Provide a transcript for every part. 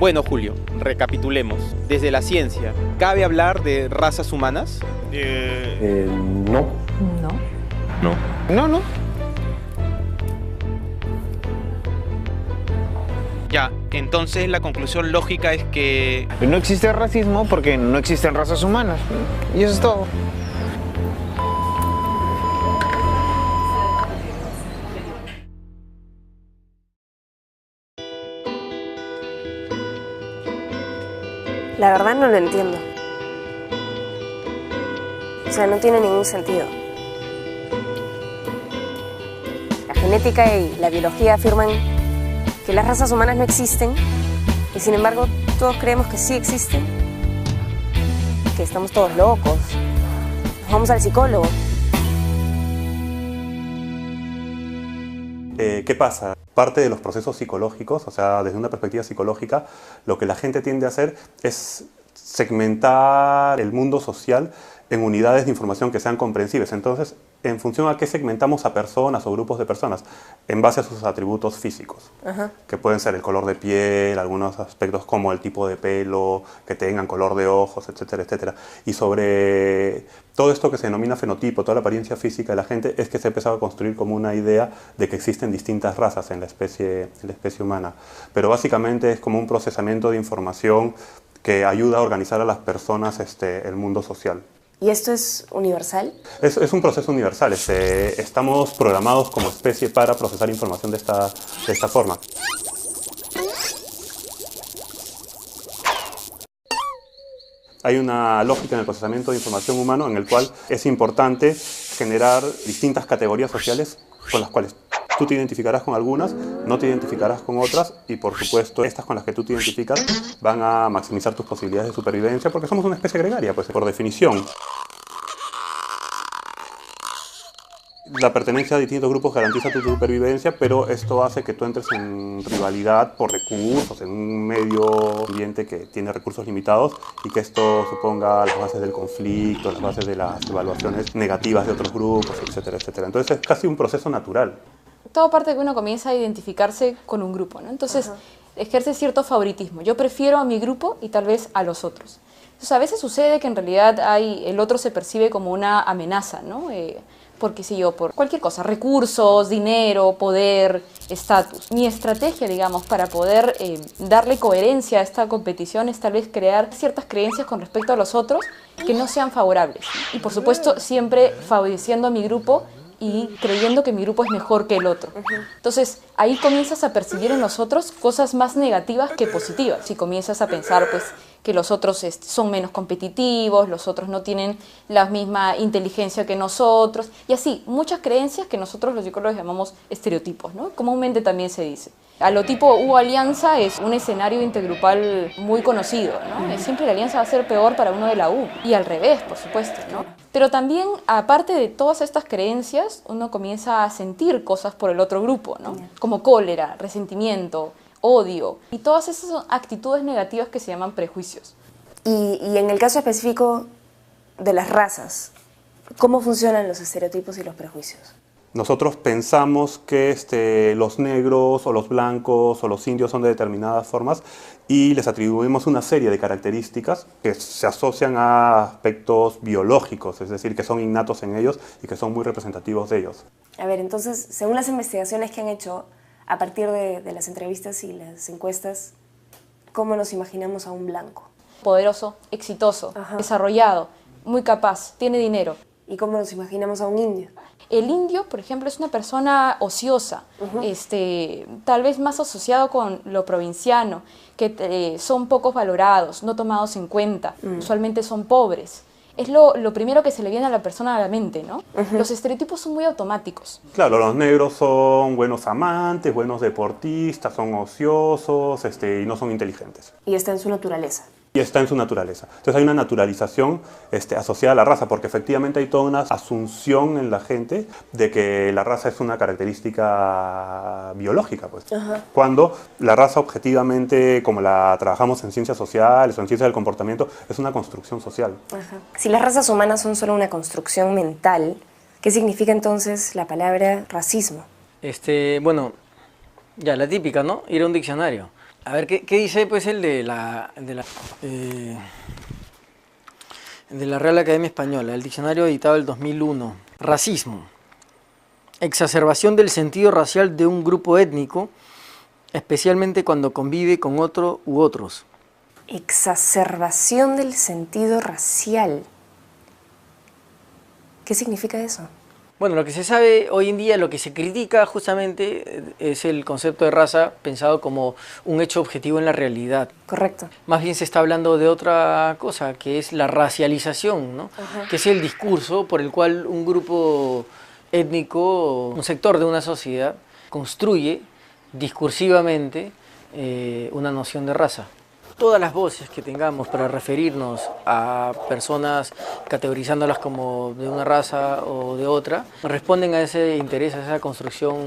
Bueno, Julio, recapitulemos. Desde la ciencia, ¿cabe hablar de razas humanas? No. No. No. No. Ya, entonces la conclusión lógica es que... No existe racismo porque no existen razas humanas. Y eso es todo. La verdad no lo entiendo. O sea, no tiene ningún sentido. La genética y la biología afirman que las razas humanas no existen y sin embargo todos creemos que sí existen, que estamos todos locos. Nos vamos al psicólogo. ¿Qué pasa? Parte de los procesos psicológicos, o sea, desde una perspectiva psicológica, lo que la gente tiende a hacer es segmentar el mundo social en unidades de información que sean comprensibles. Entonces, en función a qué segmentamos a personas o grupos de personas, en base a sus atributos físicos, que pueden ser el color de piel, algunos aspectos como el tipo de pelo, que tengan color de ojos, etcétera, etcétera. Y sobre todo esto que se denomina fenotipo, toda la apariencia física de la gente, es que se ha empezado a construir como una idea de que existen distintas razas en la especie humana. Pero básicamente es como un procesamiento de información que ayuda a organizar a las personas el mundo social. ¿Y esto es universal? Es un proceso universal. Estamos programados como especie para procesar información de esta forma. Hay una lógica en el procesamiento de información humano en el cual es importante generar distintas categorías sociales con las cuales tú te identificarás con algunas, no te identificarás con otras y por supuesto estas con las que tú te identificas van a maximizar tus posibilidades de supervivencia porque somos una especie gregaria, pues por definición. La pertenencia a distintos grupos garantiza tu supervivencia, pero esto hace que tú entres en rivalidad por recursos, en un medio ambiente que tiene recursos limitados y que esto suponga las bases del conflicto, las bases de las evaluaciones negativas de otros grupos, etcétera, etcétera. Entonces es casi un proceso natural. Todo parte de que uno comienza a identificarse con un grupo, ¿no? Entonces ejerce cierto favoritismo. Yo prefiero a mi grupo y tal vez a los otros. Entonces a veces sucede que en realidad el otro se percibe como una amenaza, ¿no? Por cualquier cosa, recursos, dinero, poder, estatus. Mi estrategia, digamos, para poder darle coherencia a esta competición es tal vez crear ciertas creencias con respecto a los otros que no sean favorables. Y por supuesto siempre favoreciendo a mi grupo y creyendo que mi grupo es mejor que el otro. Entonces ahí comienzas a percibir en los otros cosas más negativas que positivas. Si comienzas a pensar pues que los otros son menos competitivos, los otros no tienen la misma inteligencia que nosotros, y así, muchas creencias que nosotros los psicólogos llamamos estereotipos, ¿no? Comúnmente también se dice. A lo tipo U-alianza es un escenario intergrupal muy conocido, ¿no? Siempre la alianza va a ser peor para uno de la U, y al revés, por supuesto, ¿no? Pero también, aparte de todas estas creencias, uno comienza a sentir cosas por el otro grupo, ¿no? Como cólera, resentimiento, odio, y todas esas son actitudes negativas que se llaman prejuicios. Y en el caso específico de las razas, ¿cómo funcionan los estereotipos y los prejuicios? Nosotros pensamos que los negros o los blancos o los indios son de determinadas formas y les atribuimos una serie de características que se asocian a aspectos biológicos, es decir, que son innatos en ellos y que son muy representativos de ellos. A ver, entonces, según las investigaciones que han hecho, a partir de las entrevistas y las encuestas, ¿cómo nos imaginamos a un blanco? Poderoso, exitoso, desarrollado, muy capaz, tiene dinero. ¿Y cómo nos imaginamos a un indio? El indio, por ejemplo, es una persona ociosa, tal vez más asociado con lo provinciano, que son pocos valorados, no tomados en cuenta, usualmente son pobres. Es lo primero que se le viene a la persona a la mente, ¿no? Los estereotipos son muy automáticos. Claro, los negros son buenos amantes, buenos deportistas, son ociosos y no son inteligentes. Y está en su naturaleza. Y está en su naturaleza. Entonces hay una naturalización asociada a la raza, porque efectivamente hay toda una asunción en la gente de que la raza es una característica biológica, pues. Cuando la raza objetivamente, como la trabajamos en ciencias sociales o en ciencias del comportamiento, es una construcción social. Si las razas humanas son solo una construcción mental, ¿qué significa entonces la palabra racismo? Bueno, ya la típica, ¿no? Ir a un diccionario. A ver, ¿qué dice pues el de la Real Academia Española, el diccionario editado el 2001? Racismo. Exacerbación del sentido racial de un grupo étnico, especialmente cuando convive con otro u otros. Exacerbación del sentido racial. ¿Qué significa eso? Bueno, lo que se sabe hoy en día, lo que se critica justamente es el concepto de raza pensado como un hecho objetivo en la realidad. Correcto. Más bien se está hablando de otra cosa, que es la racialización, ¿no? Que es el discurso por el cual un grupo étnico, un sector de una sociedad, construye discursivamente una noción de raza. Todas las voces que tengamos para referirnos a personas categorizándolas como de una raza o de otra, responden a ese interés, a esa construcción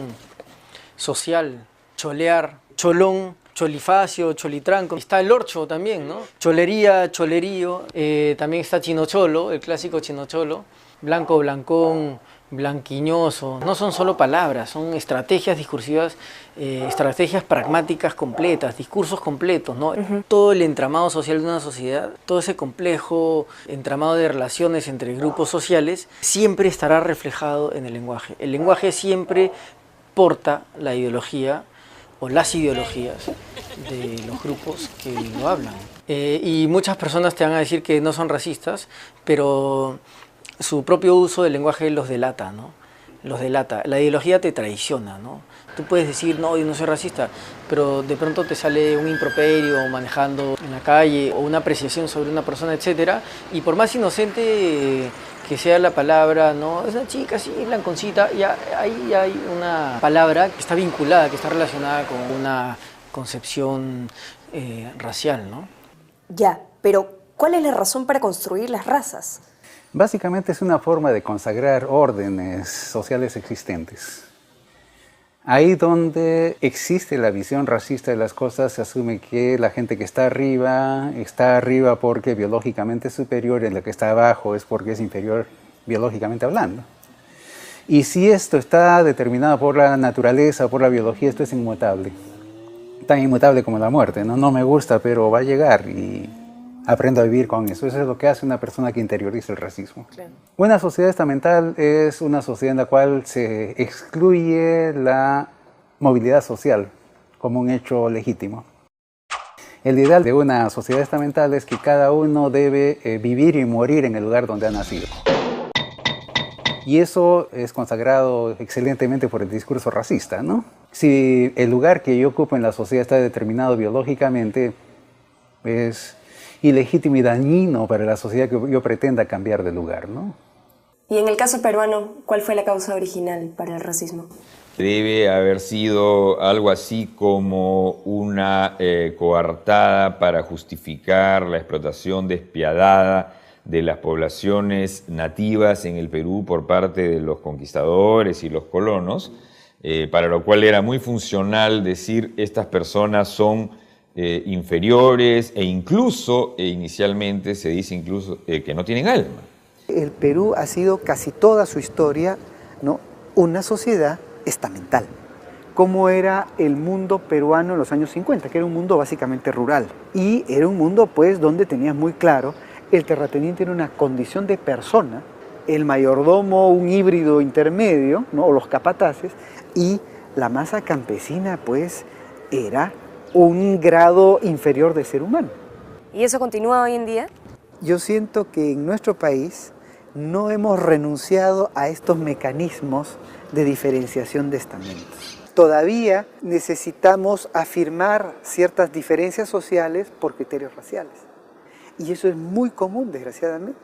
social. Cholear, cholón, cholifacio, cholitranco. Está el orcho también, ¿no? Cholería, cholerío. También está chinocholo, el clásico chinocholo. Blanco, blancón, blanquiñoso. No son solo palabras, son estrategias discursivas, estrategias pragmáticas completas, discursos completos, ¿no? Todo el entramado social de una sociedad, todo ese complejo entramado de relaciones entre grupos sociales, siempre estará reflejado en el lenguaje. El lenguaje siempre porta la ideología o las ideologías de los grupos que lo hablan. Y muchas personas te van a decir que no son racistas, pero su propio uso del lenguaje los delata, ¿no? Los delata. La ideología te traiciona, ¿no? Tú puedes decir, no, yo no soy racista, pero de pronto te sale un improperio manejando en la calle o una apreciación sobre una persona, etcétera, y por más inocente que sea la palabra, ¿no? Es una chica así, blanconcita, y ahí hay una palabra que está vinculada, que está relacionada con una concepción racial, ¿no? Ya, pero ¿cuál es la razón para construir las razas? Básicamente es una forma de consagrar órdenes sociales existentes. Ahí donde existe la visión racista de las cosas, se asume que la gente que está arriba porque biológicamente es superior y la que está abajo es porque es inferior biológicamente hablando. Y si esto está determinado por la naturaleza, por la biología, esto es inmutable. Tan inmutable como la muerte, ¿no? No me gusta, pero va a llegar y aprendo a vivir con eso. Eso es lo que hace una persona que interioriza el racismo. Claro. Una sociedad estamental es una sociedad en la cual se excluye la movilidad social como un hecho legítimo. El ideal de una sociedad estamental es que cada uno debe vivir y morir en el lugar donde ha nacido. Y eso es consagrado excelentemente por el discurso racista, ¿no? Si el lugar que yo ocupo en la sociedad está determinado biológicamente, es ilegítimo y dañino para la sociedad que yo pretenda cambiar de lugar, ¿no? Y en el caso peruano, ¿cuál fue la causa original para el racismo? Debe haber sido algo así como una coartada para justificar la explotación despiadada de las poblaciones nativas en el Perú por parte de los conquistadores y los colonos, para lo cual era muy funcional decir estas personas son inferiores e incluso, inicialmente se dice incluso que no tienen alma. El Perú ha sido casi toda su historia, ¿no?, una sociedad estamental. Como era el mundo peruano en los años 50, que era un mundo básicamente rural. Y era un mundo pues donde tenías muy claro, el terrateniente era una condición de persona, el mayordomo un híbrido intermedio, ¿no?, o los capataces, y la masa campesina pues era un grado inferior de ser humano. ¿Y eso continúa hoy en día? Yo siento que en nuestro país no hemos renunciado a estos mecanismos de diferenciación de estamentos. Todavía necesitamos afirmar ciertas diferencias sociales por criterios raciales. Y eso es muy común, desgraciadamente.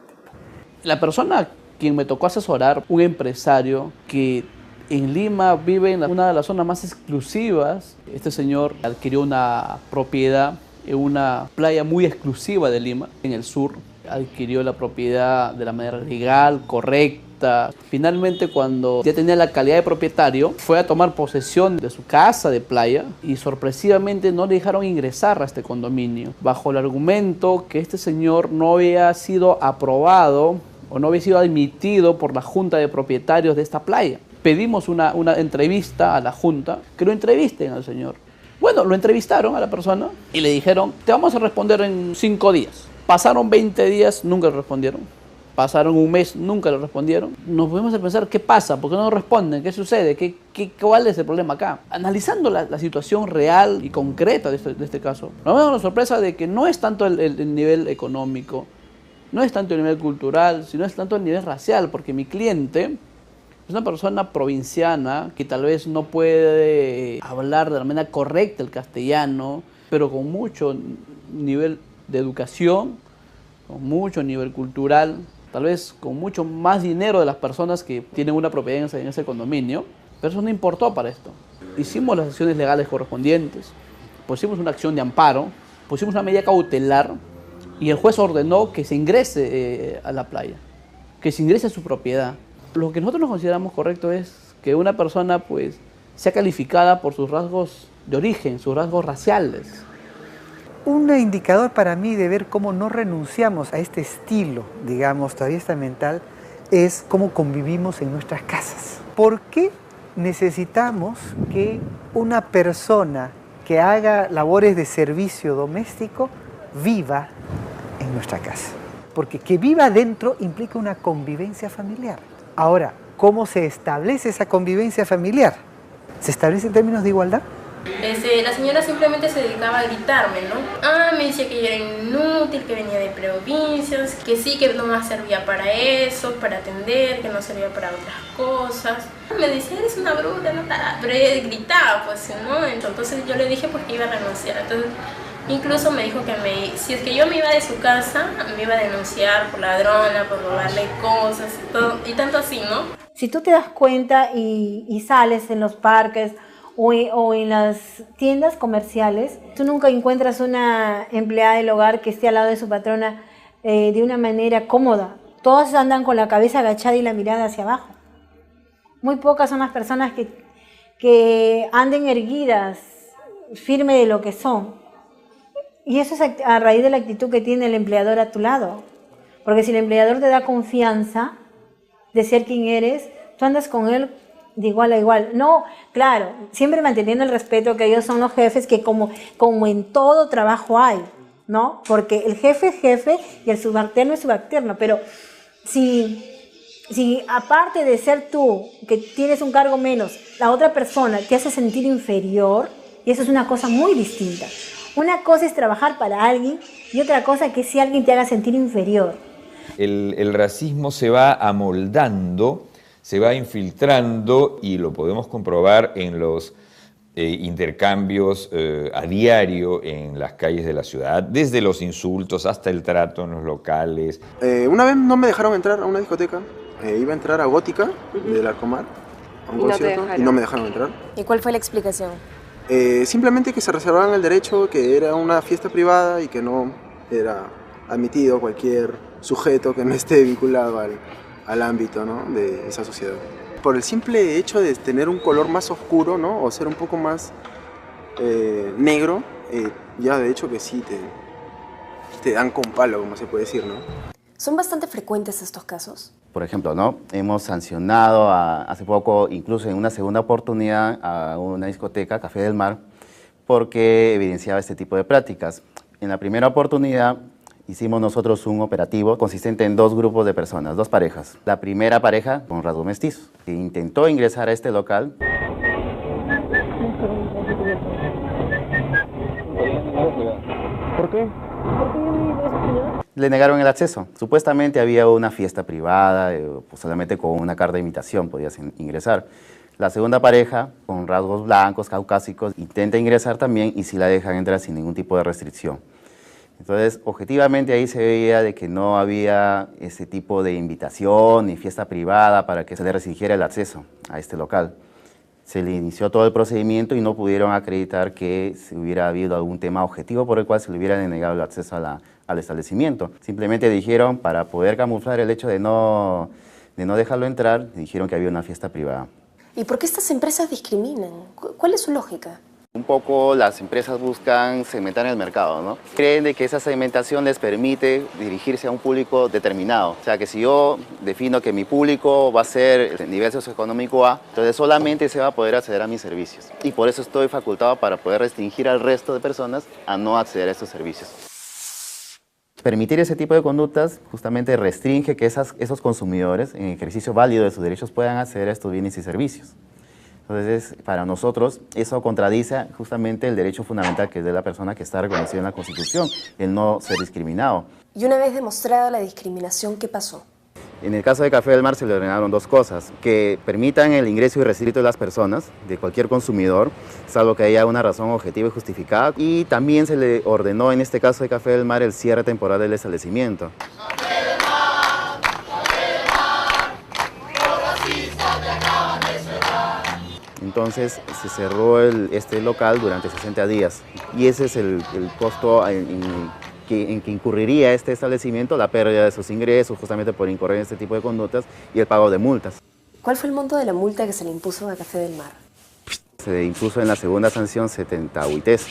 La persona quien me tocó asesorar, un empresario que en Lima vive en una de las zonas más exclusivas. Este señor adquirió una propiedad en una playa muy exclusiva de Lima, en el sur. Adquirió la propiedad de la manera legal, correcta. Finalmente, cuando ya tenía la calidad de propietario, fue a tomar posesión de su casa de playa y sorpresivamente no le dejaron ingresar a este condominio, bajo el argumento que este señor no había sido aprobado o no había sido admitido por la Junta de Propietarios de esta playa. Pedimos una entrevista a la Junta, que lo entrevisten al señor. Bueno, lo entrevistaron a la persona y le dijeron, te vamos a responder en 5 días. Pasaron 20 días, nunca le respondieron. Pasaron un mes, nunca le respondieron. Nos podemos pensar, ¿qué pasa? ¿Por qué no responden? ¿Qué sucede? ¿Cuál es el problema acá? Analizando la situación real y concreta de este caso, nos damos la sorpresa de que no es tanto el nivel económico, no es tanto el nivel cultural, sino es tanto el nivel racial, porque mi cliente es una persona provinciana que tal vez no puede hablar de la manera correcta el castellano, pero con mucho nivel de educación, con mucho nivel cultural, tal vez con mucho más dinero de las personas que tienen una propiedad en ese condominio, pero eso no importó para esto. Hicimos las acciones legales correspondientes, pusimos una acción de amparo, pusimos una medida cautelar y el juez ordenó que se ingrese a la playa, que se ingrese a su propiedad. Lo que nosotros nos consideramos correcto es que una persona pues sea calificada por sus rasgos de origen, sus rasgos raciales. Un indicador para mí de ver cómo no renunciamos a este estilo, digamos, todavía estamental, es cómo convivimos en nuestras casas. ¿Por qué necesitamos que una persona que haga labores de servicio doméstico viva en nuestra casa? Porque que viva dentro implica una convivencia familiar. Ahora, ¿cómo se establece esa convivencia familiar? ¿Se establece en términos de igualdad? La señora simplemente se dedicaba a gritarme, ¿no? Me decía que yo era inútil, que venía de provincias, que sí, que no más servía para eso, para atender, que no servía para otras cosas. Me decía, eres una bruta, no tarada. Pero ella gritaba, pues, ¿no? Entonces yo le dije pues que iba a renunciar. Entonces, incluso me dijo que si es que yo me iba de su casa, me iba a denunciar por ladrona, por robarle cosas y todo, y tanto así, ¿no? Si tú te das cuenta y sales en los parques o en las tiendas comerciales, tú nunca encuentras una empleada del hogar que esté al lado de su patrona de una manera cómoda. Todas andan con la cabeza agachada y la mirada hacia abajo. Muy pocas son las personas que anden erguidas, firmes de lo que son. Y eso es a raíz de la actitud que tiene el empleador a tu lado. Porque si el empleador te da confianza de ser quien eres, tú andas con él de igual a igual. No, claro, siempre manteniendo el respeto, que ellos son los jefes, que como en todo trabajo hay, ¿no? Porque el jefe es jefe y el subalterno es subalterno. Pero si aparte de ser tú, que tienes un cargo menos, la otra persona te hace sentir inferior, y eso es una cosa muy distinta. Una cosa es trabajar para alguien y otra cosa que si alguien te haga sentir inferior. El racismo se va amoldando, se va infiltrando y lo podemos comprobar en los intercambios a diario en las calles de la ciudad, desde los insultos hasta el trato en los locales. Una vez no me dejaron entrar a una discoteca, iba a entrar a Gótica del Arcomar, a un concierto, y no me dejaron entrar. ¿Y cuál fue la explicación? Simplemente que se reservaban el derecho, que era una fiesta privada y que no era admitido cualquier sujeto que no esté vinculado al ámbito, ¿no?, de esa sociedad. Por el simple hecho de tener un color más oscuro, ¿no?, o ser un poco más negro, ya de hecho que sí te dan con palo, como se puede decir, ¿no? ¿Son bastante frecuentes estos casos? Por ejemplo, ¿no?, hemos sancionado hace poco, incluso en una segunda oportunidad, a una discoteca, Café del Mar, porque evidenciaba este tipo de prácticas. En la primera oportunidad hicimos nosotros un operativo consistente en 2 grupos de personas, 2 parejas. La primera pareja, con rasgos mestizos, que intentó ingresar a este local. ¿Por qué? Le negaron el acceso. Supuestamente había una fiesta privada, pues solamente con una carta de invitación podías ingresar. La segunda pareja, con rasgos blancos, caucásicos, intenta ingresar también y sí la dejan entrar sin ningún tipo de restricción. Entonces, objetivamente ahí se veía de que no había ese tipo de invitación ni fiesta privada para que se le restringiera el acceso a este local. Se le inició todo el procedimiento y no pudieron acreditar que se hubiera habido algún tema objetivo por el cual se le hubiera denegado el acceso al establecimiento. Simplemente dijeron, para poder camuflar el hecho de no dejarlo entrar, dijeron que había una fiesta privada. ¿Y por qué estas empresas discriminan? ¿Cuál es su lógica? Un poco las empresas buscan segmentar el mercado, ¿no? Creen de que esa segmentación les permite dirigirse a un público determinado. O sea, que si yo defino que mi público va a ser el nivel socioeconómico A, entonces solamente se va a poder acceder a mis servicios. Y por eso estoy facultado para poder restringir al resto de personas a no acceder a estos servicios. Permitir ese tipo de conductas justamente restringe que esos consumidores, en ejercicio válido de sus derechos, puedan acceder a estos bienes y servicios. Entonces, para nosotros, eso contradice justamente el derecho fundamental que es de la persona que está reconocido en la Constitución, el no ser discriminado. Y una vez demostrada la discriminación, ¿qué pasó? En el caso de Café del Mar se le ordenaron dos cosas: que permitan el ingreso y restrito de las personas, de cualquier consumidor, salvo que haya una razón objetiva y justificada, y también se le ordenó, en este caso de Café del Mar, el cierre temporal del establecimiento. Entonces se cerró este local durante 60 días y ese es el costo en que incurriría este establecimiento, la pérdida de sus ingresos justamente por incurrir en este tipo de conductas y el pago de multas. ¿Cuál fue el monto de la multa que se le impuso a Café del Mar? Se impuso en la segunda sanción 70 UITs,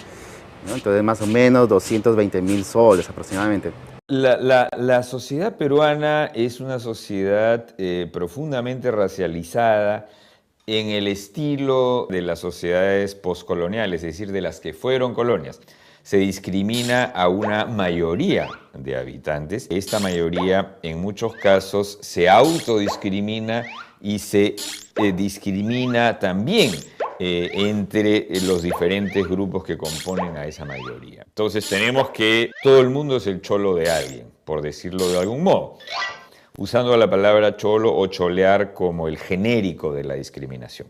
¿no? Entonces más o menos 220.000 soles aproximadamente. La sociedad peruana es una sociedad profundamente racializada, en el estilo de las sociedades postcoloniales, es decir, de las que fueron colonias. Se discrimina a una mayoría de habitantes. Esta mayoría, en muchos casos, se autodiscrimina y se discrimina también entre los diferentes grupos que componen a esa mayoría. Entonces tenemos que todo el mundo es el cholo de alguien, por decirlo de algún modo, usando la palabra cholo o cholear como el genérico de la discriminación.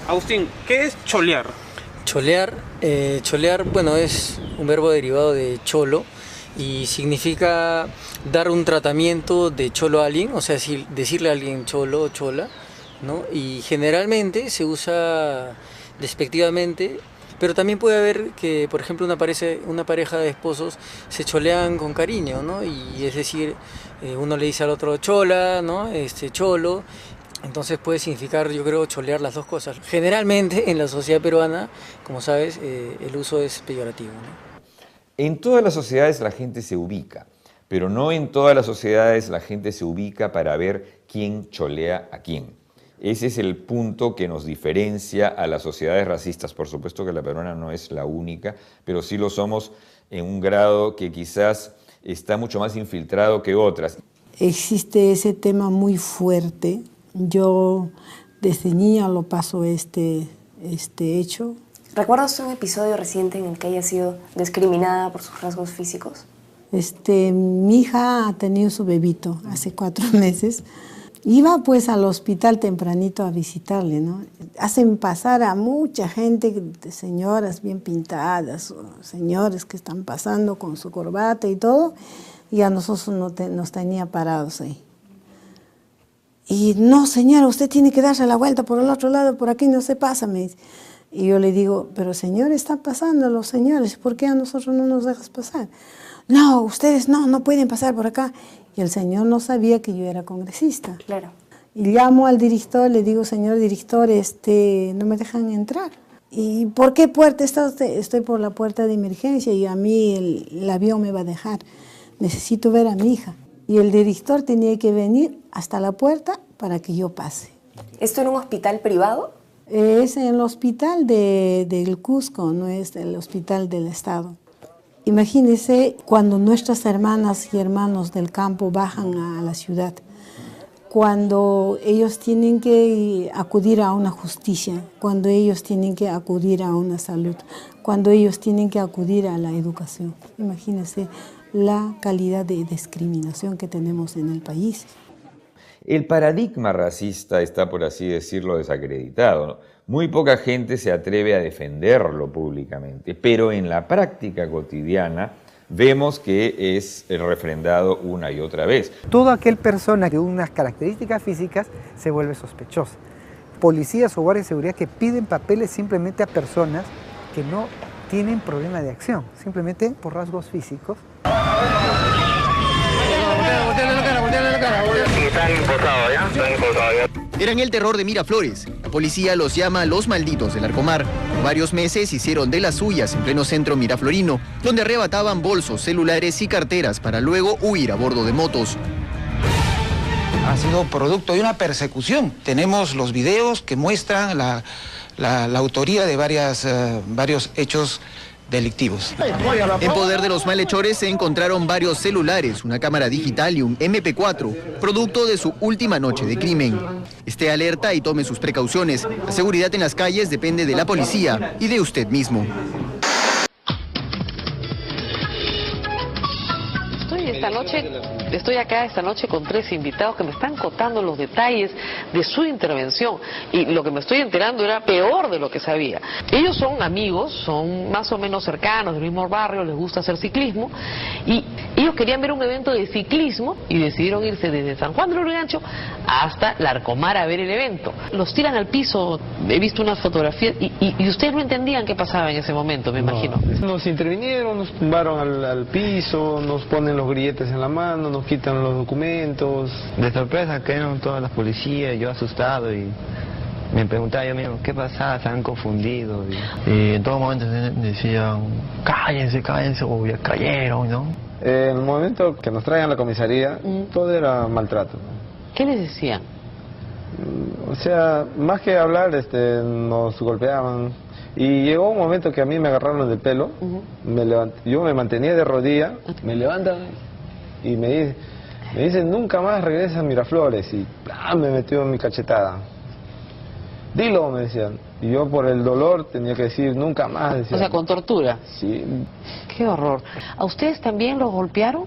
Agustín, ¿qué es cholear? Cholear, bueno, es un verbo derivado de cholo y significa dar un tratamiento de cholo a alguien, o sea, decirle a alguien cholo o chola, ¿no? Y generalmente se usa despectivamente. Pero también puede haber que, por ejemplo, una pareja de esposos se cholean con cariño, ¿no? Y es decir, uno le dice al otro chola, ¿no? Cholo. Entonces puede significar, yo creo, cholear las dos cosas. Generalmente en la sociedad peruana, como sabes, el uso es peyorativo, ¿no? En todas las sociedades la gente se ubica, pero no en todas las sociedades la gente se ubica para ver quién cholea a quién. Ese es el punto que nos diferencia a las sociedades racistas. Por supuesto que la peruana no es la única, pero sí lo somos en un grado que quizás está mucho más infiltrado que otras. Existe ese tema muy fuerte. Yo desde niña lo paso este hecho. ¿Recuerda usted un episodio reciente en el que haya sido discriminada por sus rasgos físicos? Mi hija ha tenido su bebito hace 4 meses. Iba pues al hospital tempranito a visitarle, ¿no? Hacen pasar a mucha gente, señoras bien pintadas, señores que están pasando con su corbata y todo, y a nosotros nos tenía parados ahí. Y no, señora, usted tiene que darse la vuelta por el otro lado, por aquí no se pasa, me dice. Y yo le digo, pero señor, están pasando los señores, ¿por qué a nosotros no nos dejas pasar? No, ustedes no pueden pasar por acá. Y el señor no sabía que yo era congresista. Claro. Y llamo al director, le digo, señor director, no me dejan entrar. ¿Y por qué puerta está usted? Estoy por la puerta de emergencia y a mí el avión me va a dejar. Necesito ver a mi hija. Y el director tenía que venir hasta la puerta para que yo pase. ¿Esto en un hospital privado? Es en el hospital del Cusco, no es el hospital del Estado. Imagínense cuando nuestras hermanas y hermanos del campo bajan a la ciudad, cuando ellos tienen que acudir a una justicia, cuando ellos tienen que acudir a una salud, cuando ellos tienen que acudir a la educación. Imagínense la calidad de discriminación que tenemos en el país. El paradigma racista está, por así decirlo, desacreditado, ¿no? Muy poca gente se atreve a defenderlo públicamente, pero en la práctica cotidiana vemos que es refrendado una y otra vez. Toda aquel persona que unas características físicas se vuelve sospechosa. Policías o guardias de seguridad que piden papeles simplemente a personas que no tienen problema de acción, simplemente por rasgos físicos. están importados, ¿ya? Están importados, ya. Eran el terror de Miraflores. La policía los llama los malditos del Larcomar. Varios meses hicieron de las suyas en pleno centro miraflorino, donde arrebataban bolsos, celulares y carteras para luego huir a bordo de motos. Ha sido producto de una persecución. Tenemos los videos que muestran la autoría de varios hechos delictivos. En poder de los malhechores se encontraron varios celulares, una cámara digital y un MP4, producto de su última noche de crimen. Esté alerta y tome sus precauciones. La seguridad en las calles depende de la policía y de usted mismo. Estoy acá esta noche con 3 invitados que me están contando los detalles de su intervención y lo que me estoy enterando era peor de lo que sabía. Ellos son amigos, son más o menos cercanos del mismo barrio, les gusta hacer ciclismo y ellos querían ver un evento de ciclismo y decidieron irse desde San Juan del Lurigancho hasta Larcomar a ver el evento. Los tiran al piso, he visto unas fotografías y ustedes no entendían qué pasaba en ese momento, me imagino. Nos intervinieron, nos tumbaron al piso, nos ponen los grilletes en la mano, nos quitan los documentos. De sorpresa cayeron todas las policías, yo asustado y me preguntaba yo mismo, ¿qué pasaba? Se han confundido. Y en todo momento decían, cállense, cállense, o ya cayeron, ¿no? En el momento que nos traían a la comisaría, todo era maltrato. ¿Qué les decían? O sea, más que hablar, nos golpeaban. Y llegó un momento que a mí me agarraron del pelo, yo me mantenía de rodilla, me levantan y me dicen nunca más regresa a Miraflores y me metió en mi cachetada. Dilo, me decían. Y yo por el dolor tenía que decir nunca más. Decían. O sea, con tortura. Sí. Qué horror. ¿A ustedes también los golpearon?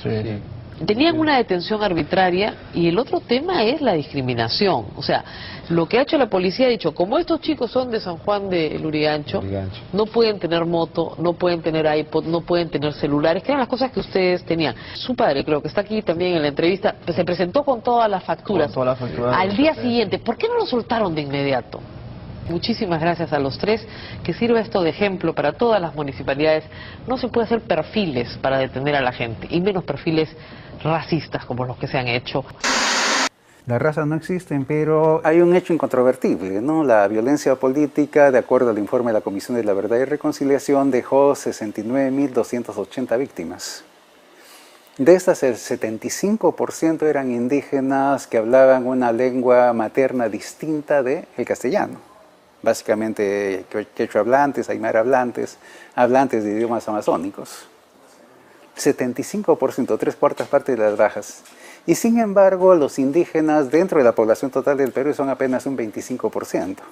Sí. Tenían una detención arbitraria y el otro tema es la discriminación. O sea, lo que ha hecho la policía ha dicho, como estos chicos son de San Juan de Lurigancho, no pueden tener moto, no pueden tener iPod, no pueden tener celulares, que eran las cosas que ustedes tenían. Su padre, creo que está aquí también en la entrevista, se presentó con todas las facturas. Al día siguiente, ¿por qué no lo soltaron de inmediato? Muchísimas gracias a los 3, que sirva esto de ejemplo para todas las municipalidades. No se puede hacer perfiles para detener a la gente, y menos perfiles racistas como los que se han hecho. Las razas no existen, pero hay un hecho incontrovertible, ¿no? La violencia política, de acuerdo al informe de la Comisión de la Verdad y Reconciliación, dejó 69.280 víctimas. De estas, el 75% eran indígenas que hablaban una lengua materna distinta del castellano. Básicamente quechua hablantes, aymara hablantes, hablantes de idiomas amazónicos. 75%, 3/4 partes de las bajas. Y sin embargo, los indígenas dentro de la población total del Perú son apenas un 25%.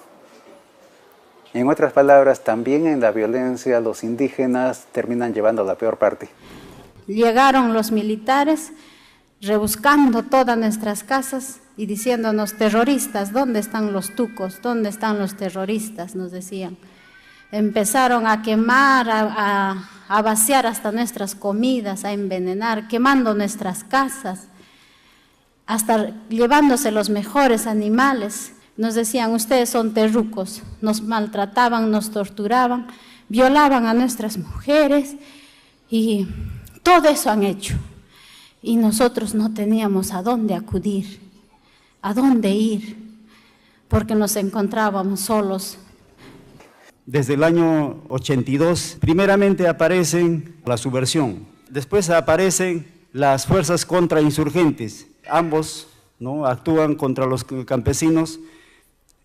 En otras palabras, también en la violencia los indígenas terminan llevando la peor parte. Llegaron los militares rebuscando todas nuestras casas y diciéndonos terroristas, ¿dónde están los tucos? ¿Dónde están los terroristas? Nos decían. Empezaron a quemar, a vaciar hasta nuestras comidas, a envenenar, quemando nuestras casas, hasta llevándose los mejores animales. Nos decían, ustedes son terrucos, nos maltrataban, nos torturaban, violaban a nuestras mujeres y todo eso han hecho. Y nosotros no teníamos a dónde acudir, a dónde ir, porque nos encontrábamos solos. Desde el año 82, primeramente aparecen la subversión, después aparecen las fuerzas contrainsurgentes. Ambos, ¿no?, actúan contra los campesinos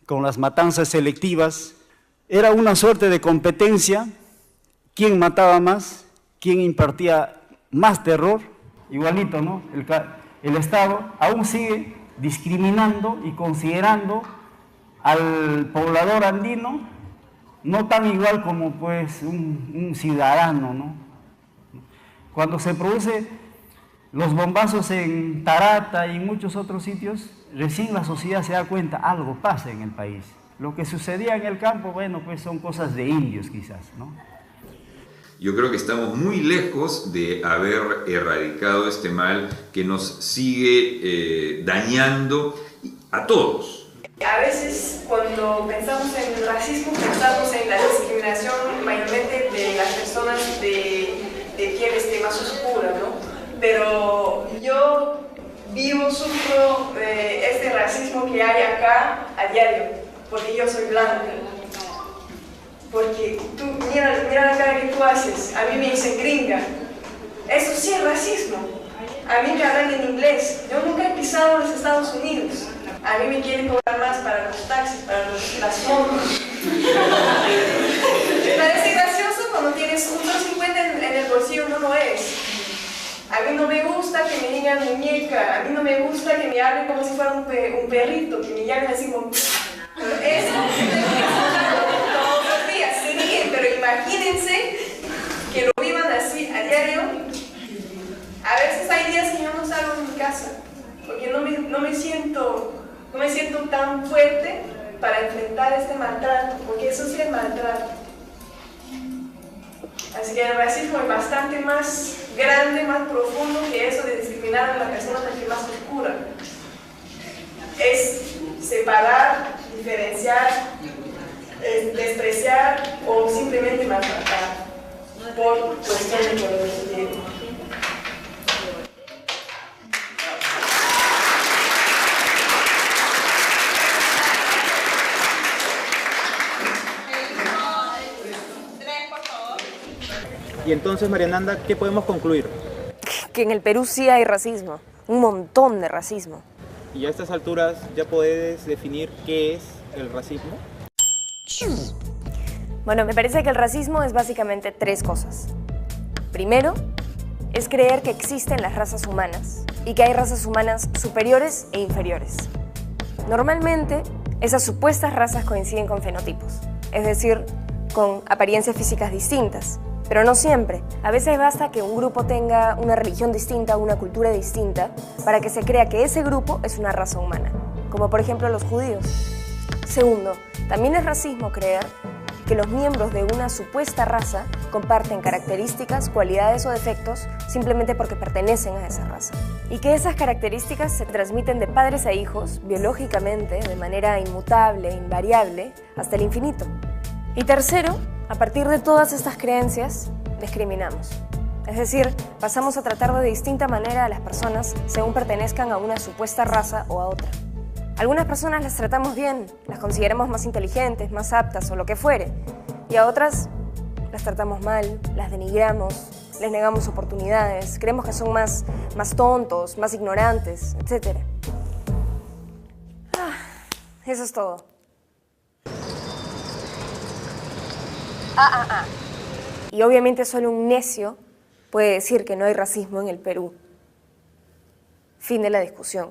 con las matanzas selectivas. Era una suerte de competencia, quién mataba más, quién impartía más terror. Igualito, ¿no? El Estado aún sigue discriminando y considerando al poblador andino no tan igual como pues un ciudadano, ¿no? Cuando se produce los bombazos en Tarata y muchos otros sitios, recién la sociedad se da cuenta, algo pasa en el país. Lo que sucedía en el campo, bueno, pues son cosas de indios quizás, ¿no? Yo creo que estamos muy lejos de haber erradicado este mal que nos sigue dañando a todos. A veces cuando pensamos en el racismo pensamos en la discriminación mayormente de las personas de piel más oscura, ¿no? Pero yo vivo, sufro de este racismo que hay acá a diario, porque yo soy blanca. Porque tú, mira la cara que tú haces, a mí me dicen gringa. Eso sí es racismo. A mí me hablan en inglés. Yo nunca he pisado en los Estados Unidos. A mí me quieren cobrar más para los taxis, para las motos. ¿Te parece gracioso cuando tienes un $2.50 en el bolsillo? No lo es. A mí no me gusta que me digan muñeca. A mí no me gusta que me hablen como si fuera un perrito, que me llamen así como... Pero eso todos los días se ríen, pero imagínense que lo vivan así a diario. A veces hay días que yo no salgo de mi casa porque no me siento tan fuerte para enfrentar este maltrato, porque eso sí es maltrato. Así que el racismo es bastante más grande, más profundo que eso de discriminar a la persona que más oscura. Es separar, diferenciar, despreciar o simplemente maltratar por cuestión de color de piel. Y entonces, María Nanda, ¿qué podemos concluir? Que en el Perú sí hay racismo, un montón de racismo. Y a estas alturas ya puedes definir qué es el racismo. Bueno, me parece que el racismo es básicamente tres cosas. Primero, es creer que existen las razas humanas y que hay razas humanas superiores e inferiores. Normalmente, esas supuestas razas coinciden con fenotipos, es decir, con apariencias físicas distintas. Pero no siempre. A veces basta que un grupo tenga una religión distinta o una cultura distinta para que se crea que ese grupo es una raza humana, como por ejemplo los judíos. Segundo, también es racismo creer que los miembros de una supuesta raza comparten características, cualidades o defectos simplemente porque pertenecen a esa raza. Y que esas características se transmiten de padres a hijos, biológicamente, de manera inmutable, invariable, hasta el infinito. Y tercero, a partir de todas estas creencias, discriminamos. Es decir, pasamos a tratar de distinta manera a las personas según pertenezcan a una supuesta raza o a otra. Algunas personas las tratamos bien, las consideramos más inteligentes, más aptas o lo que fuere. Y a otras las tratamos mal, las denigramos, les negamos oportunidades, creemos que son más tontos, más ignorantes, etc. Eso es todo. Y obviamente solo un necio puede decir que no hay racismo en el Perú. Fin de la discusión.